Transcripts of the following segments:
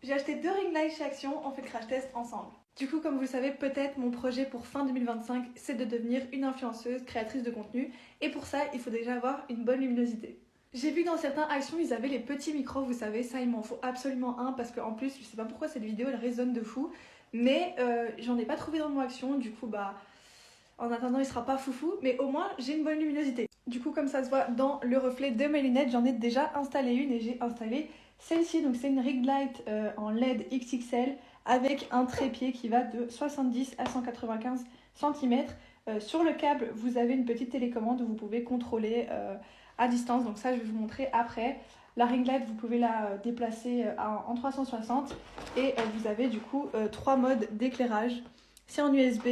J'ai acheté 2 ring lights chez Action, on fait le crash test ensemble. Du coup, comme vous le savez peut-être, mon projet pour fin 2025, c'est de devenir une influenceuse, créatrice de contenu. Et pour ça, il faut déjà avoir une bonne luminosité. J'ai vu dans certains Actions, ils avaient les petits micros, vous savez, ça il m'en faut absolument un parce qu'en plus, je sais pas pourquoi cette vidéo elle résonne de fou, mais j'en ai pas trouvé dans mon Action, du coup bah en attendant il sera pas foufou, mais au moins j'ai une bonne luminosité. Du coup comme ça se voit dans le reflet de mes lunettes, j'en ai déjà installé une et j'ai installé celle-ci, donc c'est une ring light en LED XXL avec un trépied qui va de 70 à 195 cm. Sur le câble, vous avez une petite télécommande où vous pouvez contrôler à distance, donc ça je vais vous montrer après. La ring light, vous pouvez la déplacer en 360 et vous avez du coup 3 modes d'éclairage. C'est en USB,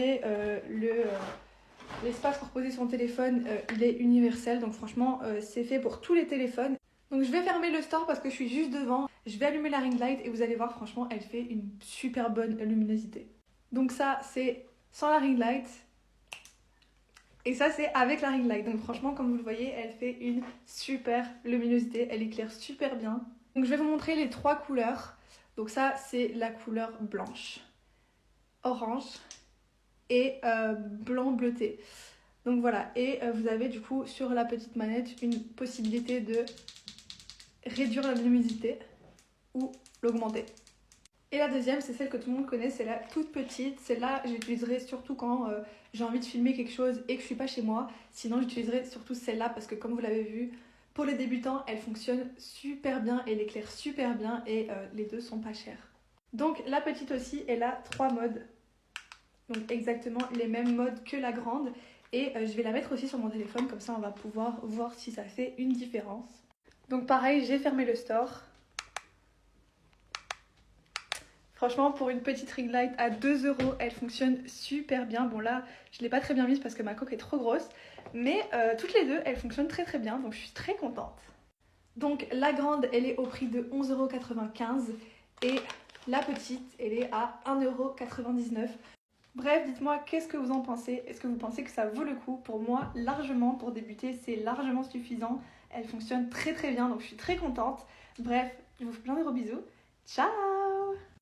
l'espace pour poser son téléphone, il est universel, donc franchement c'est fait pour tous les téléphones. Donc je vais fermer le store parce que je suis juste devant, je vais allumer la ring light et vous allez voir franchement elle fait une super bonne luminosité. Donc ça c'est sans la ring light. Et ça c'est avec la ring light, donc franchement comme vous le voyez elle fait une super luminosité, elle éclaire super bien. Donc je vais vous montrer les 3 couleurs. Donc ça c'est la couleur blanche, orange et blanc bleuté. Donc voilà, et vous avez du coup sur la petite manette une possibilité de réduire la luminosité ou l'augmenter. Et la deuxième, c'est celle que tout le monde connaît, c'est la toute petite. Celle-là, j'utiliserai surtout quand j'ai envie de filmer quelque chose et que je suis pas chez moi. Sinon, j'utiliserai surtout celle-là parce que comme vous l'avez vu, pour les débutants, elle fonctionne super bien, elle éclaire super bien et les deux sont pas chers. Donc la petite aussi, elle a 3 modes. Donc exactement les mêmes modes que la grande. Et je vais la mettre aussi sur mon téléphone, comme ça on va pouvoir voir si ça fait une différence. Donc pareil, j'ai fermé le store. Franchement, pour une petite ring light à 2 €, elle fonctionne super bien. Bon là, je ne l'ai pas très bien mise parce que ma coque est trop grosse. Mais toutes les deux, elles fonctionnent très bien, donc je suis très contente. Donc la grande, elle est au prix de 11,95 € et la petite, elle est à 1,99 €. Bref, dites-moi qu'est-ce que vous en pensez. Est-ce que vous pensez que ça vaut le coup? Pour moi, largement, pour débuter, c'est largement suffisant. Elle fonctionne très bien, donc je suis très contente. Bref, je vous fais plein de gros bisous. Ciao!